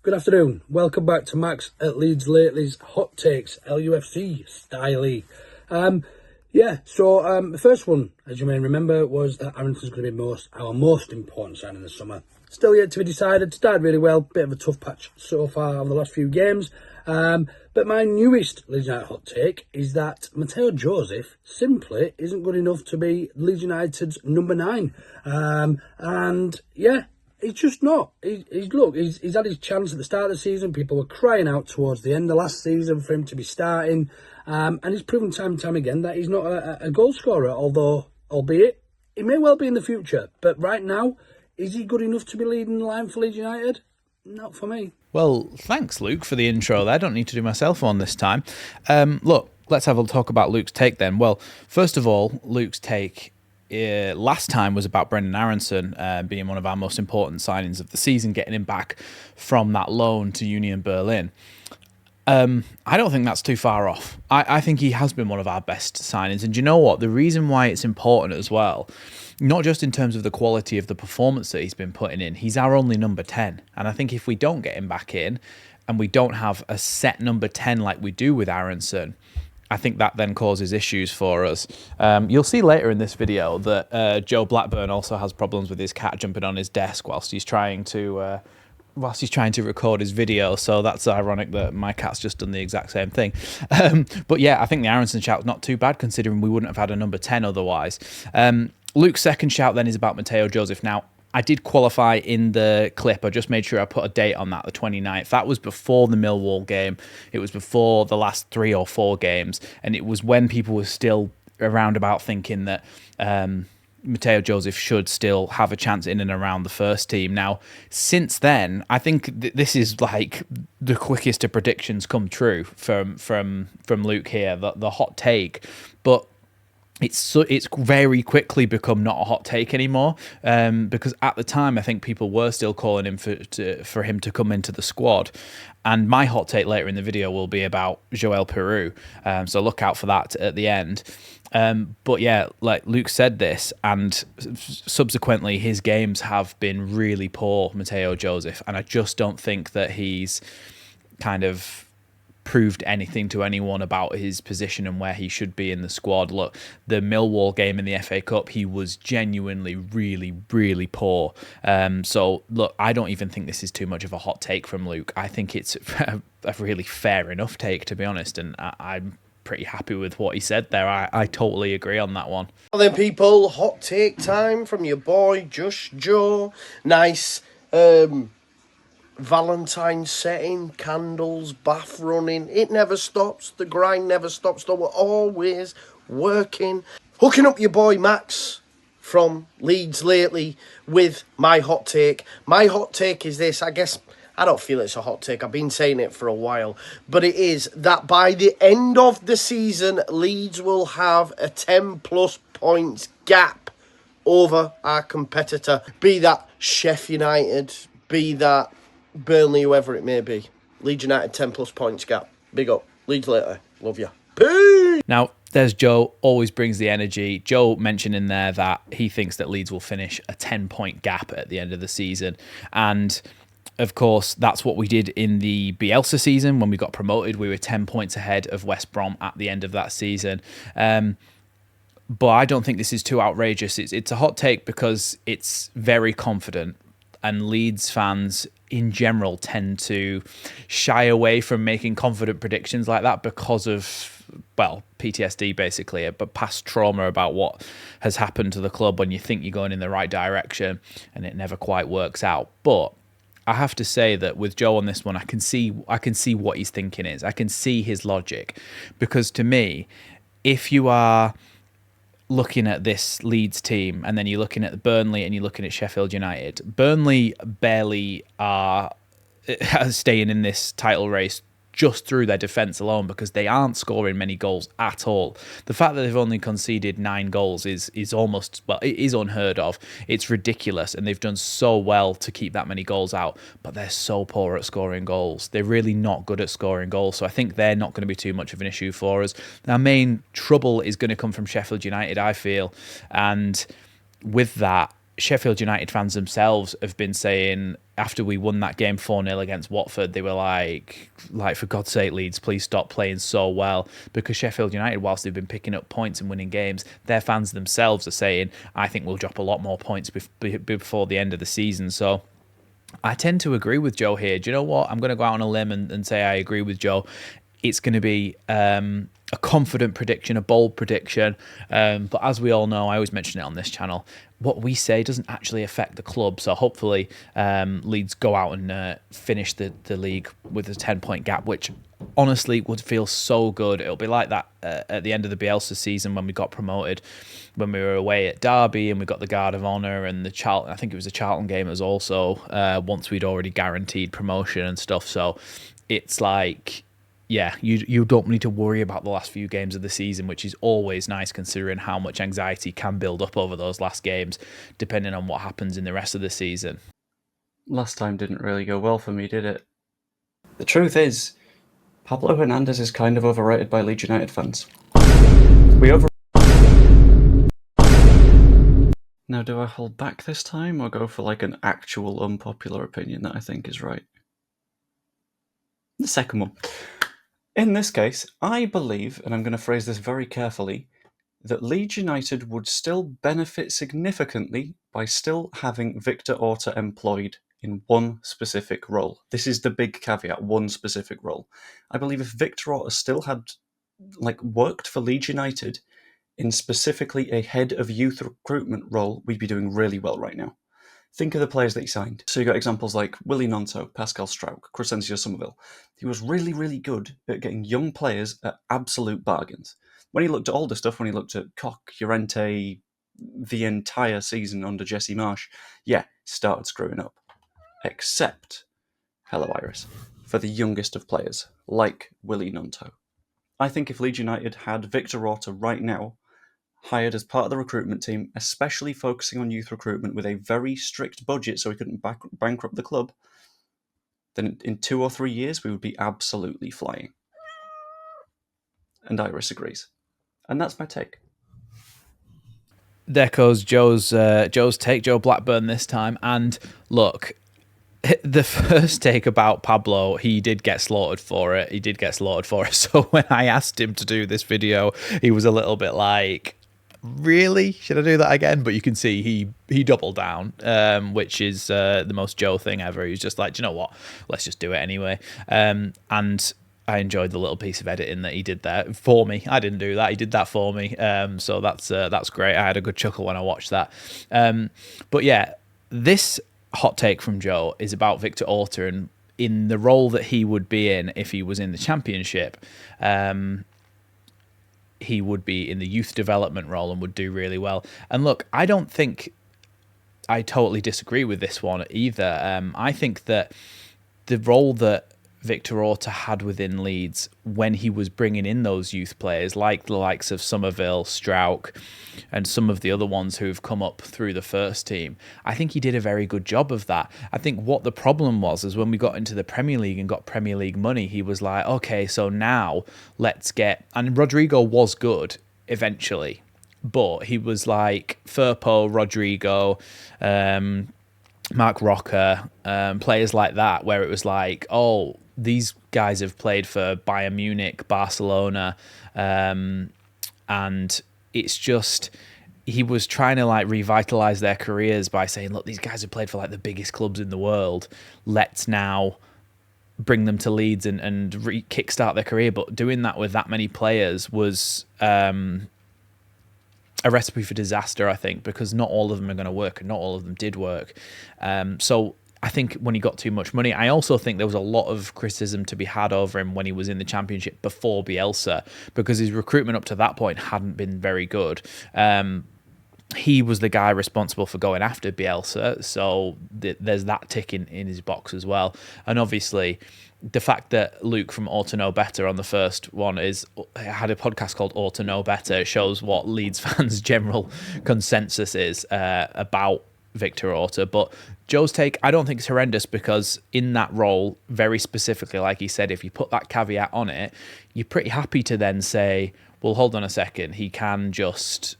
Good afternoon. Welcome back to Max at Leeds Lately's Hot Takes LUFC style. The first one, as you may remember, was that Arrington's going to be our most important signing in the summer. Still yet to be decided. Started really well. Bit of a tough patch so far over the last few games. But my newest Leeds United hot take is that Piroe Joseph simply isn't good enough to be Leeds United's number 9. He's just not. He's had his chance at the start of the season. People were crying out towards the end of last season for him to be starting. And he's proven time and time again that he's not a goal scorer, albeit he may well be in the future. But right now, is he good enough to be leading the line for Leeds United? Not for me. Well, thanks, Luke, for the intro there. I don't need to do myself on this time. Look, let's have a talk about Luke's take then. Well, first of all, Luke's take last time was about Brenden Aaronson being one of our most important signings of the season, getting him back from that loan to Union Berlin. I don't think that's too far off. I think he has been one of our best signings. And do you know what? The reason why it's important as well, not just in terms of the quality of the performance that he's been putting in, he's our only number 10. And I think if we don't get him back in and we don't have a set number 10 like we do with Aaronson, I think that then causes issues for us. You'll see later in this video that Joe Blackburn also has problems with his cat jumping on his desk whilst he's trying to record his video. So that's ironic that my cat's just done the exact same thing. But yeah, I think the Aaronson shout's not too bad considering we wouldn't have had a number 10 otherwise. Luke's second shout then is about Piroe Joseph. Now, I did qualify in the clip. I just made sure I put a date on that, the 29th. That was before the Millwall game. It was before the last 3 or 4 games. And it was when people were still around about thinking that Piroe Joseph should still have a chance in and around the first team. Now, since then, I think this is like the quickest of predictions come true from Luke here, the hot take. But it's very quickly become not a hot take anymore, because at the time I think people were still calling him for him to come into the squad. And my hot take later in the video will be about Joel Piroe, so look out for that at the end. But yeah, like Luke said this, and subsequently his games have been really poor, Piroe Joseph, and I just don't think that he's kind of proved anything to anyone about his position and where he should be in the squad. Look, the Millwall game in the FA Cup, he was genuinely really, really poor. So look, I don't even think this is too much of a hot take from Luke. I think it's a really fair enough take, to be honest, and I'm pretty happy with what he said there. I totally agree on that one. Well then, people, hot take time from your boy Just Joe. Nice Valentine's setting, candles, bath running. It never stops. The grind never stops. Though we're always working. Hooking up your boy Max from Leeds Lately with my hot take. My hot take is this. I guess I don't feel it's a hot take. I've been saying it for a while. But it is that by the end of the season, Leeds will have a 10+ points gap over our competitor. Be that Sheffield United, be that Burnley, whoever it may be. Leeds United 10+ points gap. Big up. Leeds later. Love you. Peace. Now, there's Joe, always brings the energy. Joe mentioned in there that he thinks that Leeds will finish a 10-point gap at the end of the season. And of course, that's what we did in the Bielsa season when we got promoted. We were 10 points ahead of West Brom at the end of that season. But I don't think this is too outrageous. It's a hot take because it's very confident. And Leeds fans in general tend to shy away from making confident predictions like that because of, well, PTSD basically, but past trauma about what has happened to the club when you think you're going in the right direction and it never quite works out. But I have to say that with Joe on this one, I can see what he's thinking is. I can see his logic, because to me, if you are looking at this Leeds team and then you're looking at Burnley and you're looking at Sheffield United, Burnley barely are staying in this title race just through their defence alone because they aren't scoring many goals at all. The fact that they've only conceded 9 goals is almost, well, it is unheard of. It's ridiculous, and they've done so well to keep that many goals out, but they're so poor at scoring goals. They're really not good at scoring goals, so I think they're not going to be too much of an issue for us. Our main trouble is going to come from Sheffield United, I feel, and with that, Sheffield United fans themselves have been saying after we won that game 4-0 against Watford, they were like, for God's sake, Leeds, please stop playing so well. Because Sheffield United, whilst they've been picking up points and winning games, their fans themselves are saying, I think we'll drop a lot more points before the end of the season. So I tend to agree with Joe here. Do you know what? I'm going to go out on a limb and say I agree with Joe. It's going to be a confident prediction, a bold prediction. But as we all know, I always mention it on this channel, what we say doesn't actually affect the club. So hopefully Leeds go out and finish the league with a 10-point gap, which honestly would feel so good. It'll be like that at the end of the Bielsa season when we got promoted, when we were away at Derby and we got the Guard of Honour, and the Charlton, I think it was a Charlton game as also, once we'd already guaranteed promotion and stuff. So it's like, yeah, you don't need to worry about the last few games of the season, which is always nice considering how much anxiety can build up over those last games, depending on what happens in the rest of the season. Last time didn't really go well for me, did it? The truth is, Pablo Hernandez is kind of overrated by Leeds United fans. Now, do I hold back this time, or go for like an actual unpopular opinion that I think is right? The second one. In this case, I believe, and I'm going to phrase this very carefully, that Leeds United would still benefit significantly by still having Victor Orta employed in one specific role. This is the big caveat, one specific role. I believe if Victor Orta still had worked for Leeds United in specifically a head of youth recruitment role, we'd be doing really well right now. Think of the players that he signed. So you got examples like Willie Nonto, Pascal Strauch, Crescencio Somerville. He was really, really good at getting young players at absolute bargains. When he looked at older stuff, when he looked at Koch, Llorente, the entire season under Jesse Marsh, yeah, started screwing up. Except, hello Iris, for the youngest of players, like Willie Nonto. I think if Leeds United had Victor Orta right now, hired as part of the recruitment team, especially focusing on youth recruitment with a very strict budget so he couldn't bankrupt the club, then in 2 or 3 years we would be absolutely flying. And Iris agrees. And that's my take. There goes Joe's take, Joe Blackburn this time. And look, the first take about Pablo, he did get slaughtered for it. So when I asked him to do this video, he was a little bit like, really? Should I do that again? But you can see he doubled down, which is the most Joe thing ever. He's just like, do you know what? Let's just do it anyway. And I enjoyed the little piece of editing that he did there for me. I didn't do that. He did that for me. So that's great. I had a good chuckle when I watched that. But yeah, this hot take from Joe is about Victor Orta and in the role that he would be in if he was in the Championship. He would be in the youth development role and would do really well. And look, I don't think I totally disagree with this one either. I think that the role that Victor Orta had within Leeds when he was bringing in those youth players, like the likes of Somerville, Strauch, and some of the other ones who've come up through the first team, I think he did a very good job of that. I think what the problem was is when we got into the Premier League and got Premier League money, he was like, okay, so now let's get... And Rodrigo was good eventually, but he was like Firpo, Rodrigo, Mark Rocco, players like that, where it was like, oh, these guys have played for Bayern Munich, Barcelona, and it's just, he was trying to like revitalize their careers by saying, look, these guys have played for like the biggest clubs in the world. Let's now bring them to Leeds and kickstart their career. But doing that with that many players was a recipe for disaster, I think, because not all of them are going to work and not all of them did work. So I think when he got too much money, I also think there was a lot of criticism to be had over him when he was in the Championship before Bielsa, because his recruitment up to that point hadn't been very good. He was the guy responsible for going after Bielsa, so there's that tick in his box as well. And obviously, the fact that Luke from Orta Know Better on the first one had a podcast called Orta Know Better shows what Leeds fans' general consensus is about Victor Orta. But Joe's take, I don't think it's horrendous, because in that role, very specifically, like he said, if you put that caveat on it, you're pretty happy to then say, well, hold on a second, he can just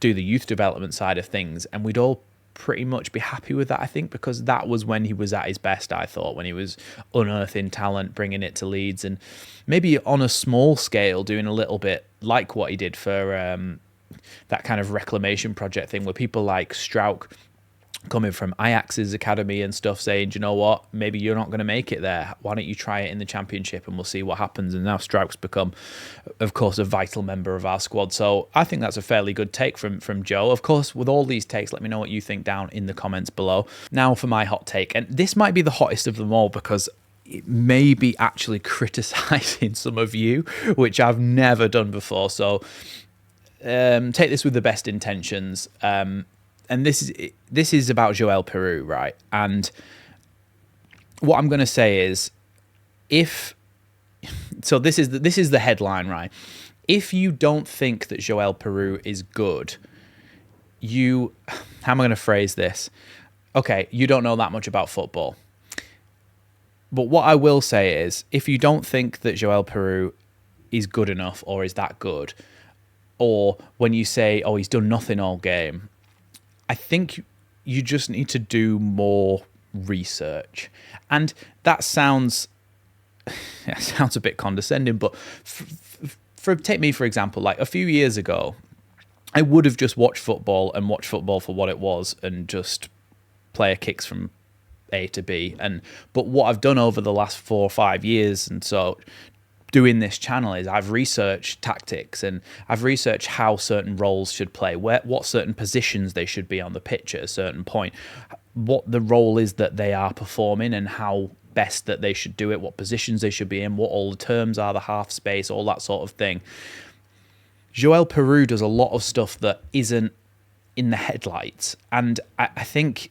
do the youth development side of things, and we'd all pretty much be happy with that, I think, because that was when he was at his best, I thought, when he was unearthing talent, bringing it to Leeds, and maybe on a small scale doing a little bit like what he did for that kind of reclamation project thing, where people like Strauch coming from Ajax's academy and stuff saying, do you know what, maybe you're not going to make it there. Why don't you try it in the Championship and we'll see what happens? And now Strauch's become, of course, a vital member of our squad. So I think that's a fairly good take from Joe. Of course, with all these takes, let me know what you think down in the comments below. Now for my hot take. And this might be the hottest of them all because it may be actually criticising some of you, which I've never done before. So take this with the best intentions. And this is about Joel Piroe, right? And what I'm going to say is, this is the headline, right? If you don't think that Joel Piroe is good, how am I going to phrase this? Okay, you don't know that much about football. But what I will say is, if you don't think that Joel Piroe is good enough or is that good, or when you say, oh, he's done nothing all game, I think you just need to do more research. And that sounds a bit condescending, but take me, for example, like a few years ago, I would have just watched football for what it was and just player kicks from A to B. But what I've done over the last 4 or 5 years, and so doing this channel, is I've researched tactics and I've researched how certain roles should play, what certain positions they should be on the pitch at a certain point, what the role is that they are performing and how best that they should do it, what positions they should be in, what all the terms are, the half space, all that sort of thing. Joel Piroe does a lot of stuff that isn't in the headlights, and I think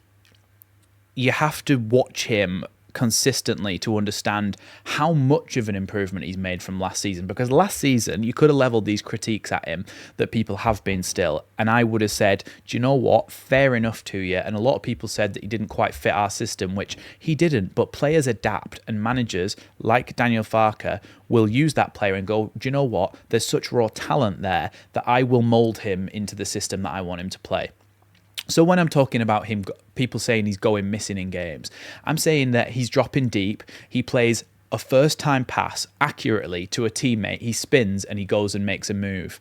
you have to watch him consistently to understand how much of an improvement he's made from last season, because last season you could have leveled these critiques at him that people have been still, and I would have said, do you know what, fair enough to you. And a lot of people said that he didn't quite fit our system, which he didn't, but players adapt, and managers like Daniel Farke will use that player and go, do you know what, there's such raw talent there that I will mould him into the system that I want him to play. So when I'm talking about him, people saying he's going missing in games, I'm saying that he's dropping deep, he plays a first-time pass accurately to a teammate, he spins and he goes and makes a move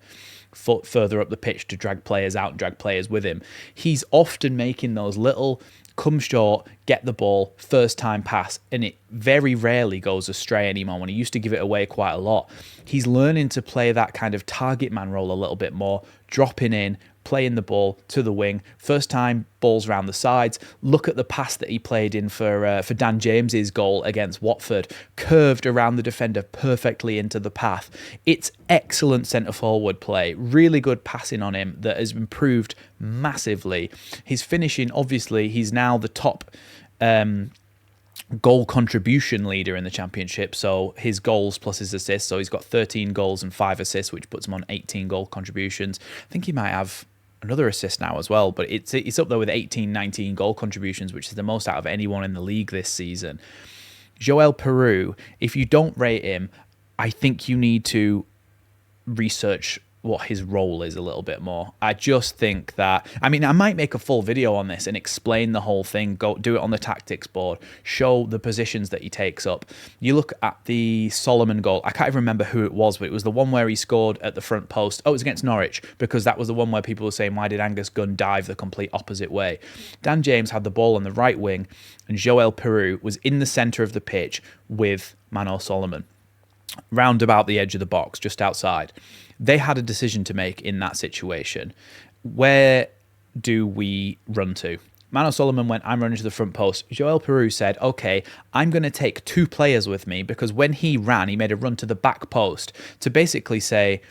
further up the pitch to drag players out and drag players with him. He's often making those little come short, get the ball, first-time pass, and it very rarely goes astray anymore, when he used to give it away quite a lot. He's learning to play that kind of target man role a little bit more, dropping in, playing the ball to the wing, first time balls around the sides. Look at the pass that he played in for Dan James's goal against Watford, curved around the defender perfectly into the path. It's excellent centre forward play, really good passing on him that has improved massively. His finishing, obviously, he's now the top goal contribution leader in the Championship, so his goals plus his assists, so he's got 13 goals and 5 assists, which puts him on 18 goal contributions. I think he might have another assist now as well, but it's up there with 19 goal contributions, which is the most out of anyone in the league this season. Joel Piroe, if you don't rate him, I think you need to research what his role is a little bit more. I just think that, I mean, I might make a full video on this and explain the whole thing, go do it on the tactics board, show the positions that he takes up. You look at the Solomon goal, I can't even remember who it was, but it was the one where he scored at the front post. Oh, it was against Norwich, because that was the one where people were saying, why did Angus Gunn dive the complete opposite way? Dan James had the ball on the right wing, and Joel Piroe was in the centre of the pitch with Manor Solomon, round about the edge of the box, just outside. They had a decision to make in that situation. Where do we run to? Manor Solomon went, I'm running to the front post. Joel Piroe said, okay, I'm going to take 2 players with me, because when he ran, he made a run to the back post to basically say,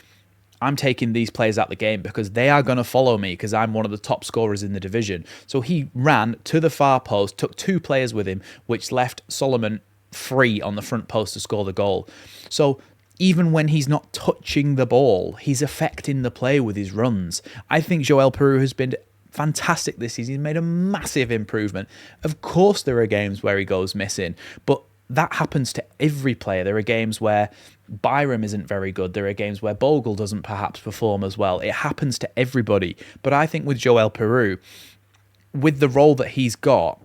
I'm taking these players out of the game because they are going to follow me because I'm one of the top scorers in the division. So he ran to the far post, took 2 players with him, which left Solomon free on the front post to score the goal. So even when he's not touching the ball, he's affecting the play with his runs. I think Joel Piroe has been fantastic this season. He's made a massive improvement. Of course, there are games where he goes missing, but that happens to every player. There are games where Byram isn't very good. There are games where Bogle doesn't perhaps perform as well. It happens to everybody. But I think with Joel Piroe, with the role that he's got,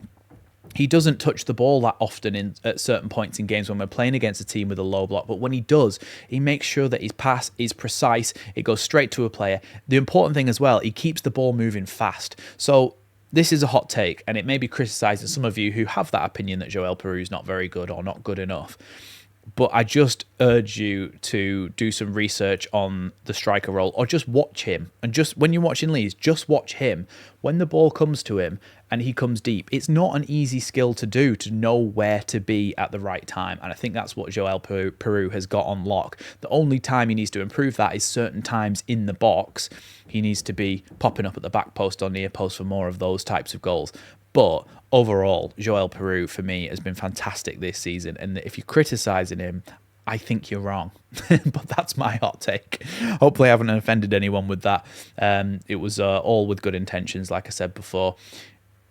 he doesn't touch the ball that often at certain points in games when we're playing against a team with a low block. But when he does, he makes sure that his pass is precise. It goes straight to a player. The important thing as well, he keeps the ball moving fast. So this is a hot take, and it may be criticising some of you who have that opinion that Joel Piroe is not very good or not good enough. But I just urge you to do some research on the striker role, or just watch him. And just when you're watching Leeds, just watch him. When the ball comes to him and he comes deep, it's not an easy skill to do, to know where to be at the right time. And I think that's what Joel Piroe has got on lock. The only time he needs to improve that is certain times in the box. He needs to be popping up at the back post or near post for more of those types of goals. But overall, Joel Piroe, for me, has been fantastic this season. And if you're criticising him, I think you're wrong. But that's my hot take. Hopefully I haven't offended anyone with that. It was all with good intentions, like I said before.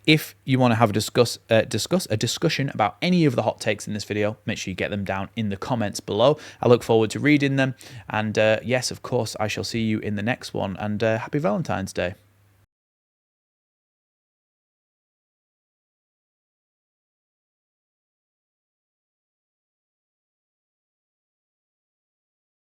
If you want to have a discussion about any of the hot takes in this video, make sure you get them down in the comments below. I look forward to reading them. And yes, of course, I shall see you in the next one. And happy Valentine's Day.